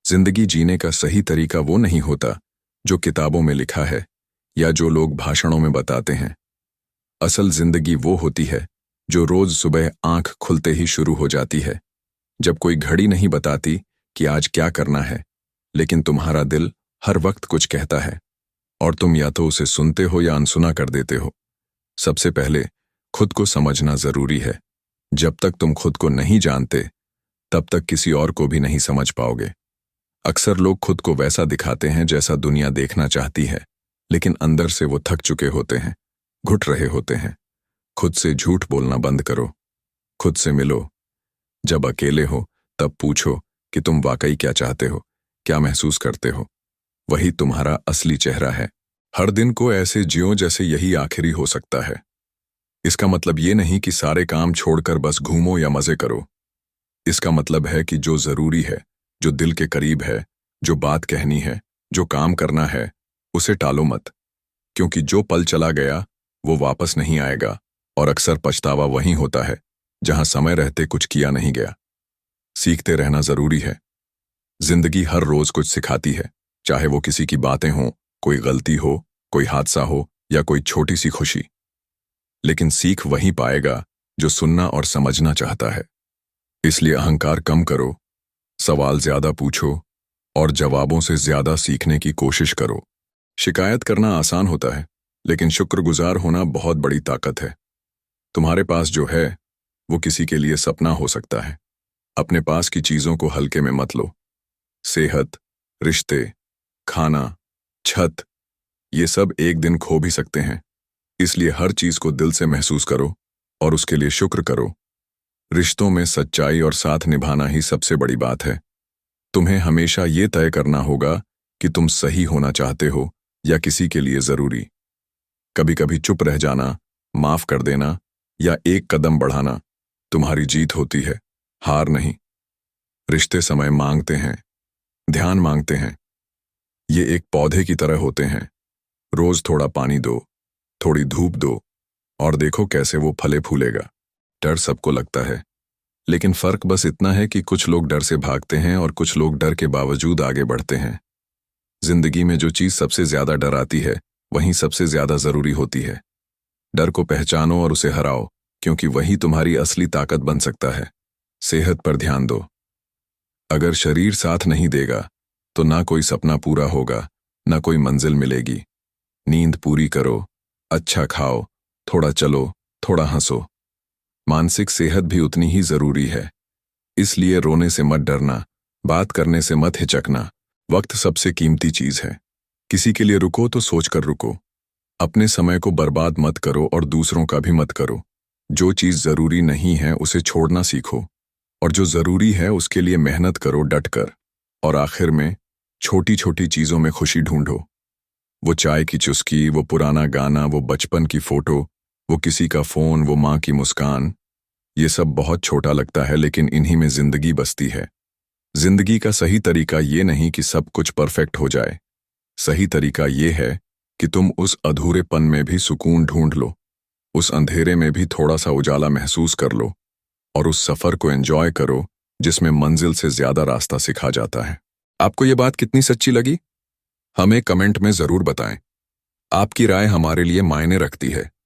जिंदगी जीने का सही तरीका वो नहीं होता जो किताबों में लिखा है या जो लोग भाषणों में बताते हैं। असल जिंदगी वो होती है जो रोज सुबह आंख खुलते ही शुरू हो जाती है, जब कोई घड़ी नहीं बताती कि आज क्या करना है, लेकिन तुम्हारा दिल हर वक्त कुछ कहता है और तुम या तो उसे सुनते हो या अनसुना कर देते हो। सबसे पहले खुद को समझना जरूरी है। जब तक तुम खुद को नहीं जानते तब तक किसी और को भी नहीं समझ पाओगे। अक्सर लोग खुद को वैसा दिखाते हैं जैसा दुनिया देखना चाहती है, लेकिन अंदर से वो थक चुके होते हैं, घुट रहे होते हैं। खुद से झूठ बोलना बंद करो, खुद से मिलो। जब अकेले हो तब पूछो कि तुम वाकई क्या चाहते हो, क्या महसूस करते हो। वही तुम्हारा असली चेहरा है। हर दिन को ऐसे जियो जैसे यही आखिरी हो सकता है। इसका मतलब ये नहीं कि सारे काम छोड़कर बस घूमो या मजे करो। इसका मतलब है कि जो जरूरी है, जो दिल के करीब है, जो बात कहनी है, जो काम करना है, उसे टालो मत। क्योंकि जो पल चला गया वो वापस नहीं आएगा, और अक्सर पछतावा वहीं होता है जहां समय रहते कुछ किया नहीं गया। सीखते रहना जरूरी है। जिंदगी हर रोज कुछ सिखाती है, चाहे वो किसी की बातें हों, कोई गलती हो, कोई हादसा हो या कोई छोटी सी खुशी। लेकिन सीख वहीं पाएगा जो सुनना और समझना चाहता है। इसलिए अहंकार कम करो, सवाल ज्यादा पूछो और जवाबों से ज्यादा सीखने की कोशिश करो। शिकायत करना आसान होता है, लेकिन शुक्रगुजार होना बहुत बड़ी ताकत है। तुम्हारे पास जो है वो किसी के लिए सपना हो सकता है। अपने पास की चीजों को हल्के में मत लो। सेहत, रिश्ते, खाना, छत, ये सब एक दिन खो भी सकते हैं। इसलिए हर चीज को दिल से महसूस करो और उसके लिए शुक्र करो। रिश्तों में सच्चाई और साथ निभाना ही सबसे बड़ी बात है। तुम्हें हमेशा ये तय करना होगा कि तुम सही होना चाहते हो या किसी के लिए जरूरी। कभी कभी चुप रह जाना, माफ कर देना या एक कदम बढ़ाना तुम्हारी जीत होती है, हार नहीं। रिश्ते समय मांगते हैं, ध्यान मांगते हैं। ये एक पौधे की तरह होते हैं। रोज थोड़ा पानी दो, थोड़ी धूप दो और देखो कैसे वो फले फूलेगा। डर सबको लगता है, लेकिन फर्क बस इतना है कि कुछ लोग डर से भागते हैं और कुछ लोग डर के बावजूद आगे बढ़ते हैं। जिंदगी में जो चीज सबसे ज्यादा डराती है वही सबसे ज्यादा जरूरी होती है। डर को पहचानो और उसे हराओ, क्योंकि वही तुम्हारी असली ताकत बन सकता है। सेहत पर ध्यान दो। अगर शरीर साथ नहीं देगा तो ना कोई सपना पूरा होगा, ना कोई मंजिल मिलेगी। नींद पूरी करो, अच्छा खाओ, थोड़ा चलो, थोड़ा हंसो। मानसिक सेहत भी उतनी ही जरूरी है। इसलिए रोने से मत डरना, बात करने से मत हिचकना। वक्त सबसे कीमती चीज है। किसी के लिए रुको तो सोचकर रुको। अपने समय को बर्बाद मत करो और दूसरों का भी मत करो। जो चीज जरूरी नहीं है उसे छोड़ना सीखो, और जो जरूरी है उसके लिए मेहनत करो डटकर। और आखिर में छोटी छोटी चीजों में खुशी ढूंढो। वो चाय की चुस्की, वो पुराना गाना, वो बचपन की फोटो, वो किसी का फोन, वो माँ की मुस्कान। ये सब बहुत छोटा लगता है, लेकिन इन्हीं में जिंदगी बसती है। जिंदगी का सही तरीका ये नहीं कि सब कुछ परफेक्ट हो जाए। सही तरीका ये है कि तुम उस अधूरेपन में भी सुकून ढूंढ लो, उस अंधेरे में भी थोड़ा सा उजाला महसूस कर लो, और उस सफर को एंजॉय करो जिसमें मंजिल से ज्यादा रास्ता सिखा जाता है। आपको ये बात कितनी सच्ची लगी, हमें कमेंट में जरूर बताएं। आपकी राय हमारे लिए मायने रखती है।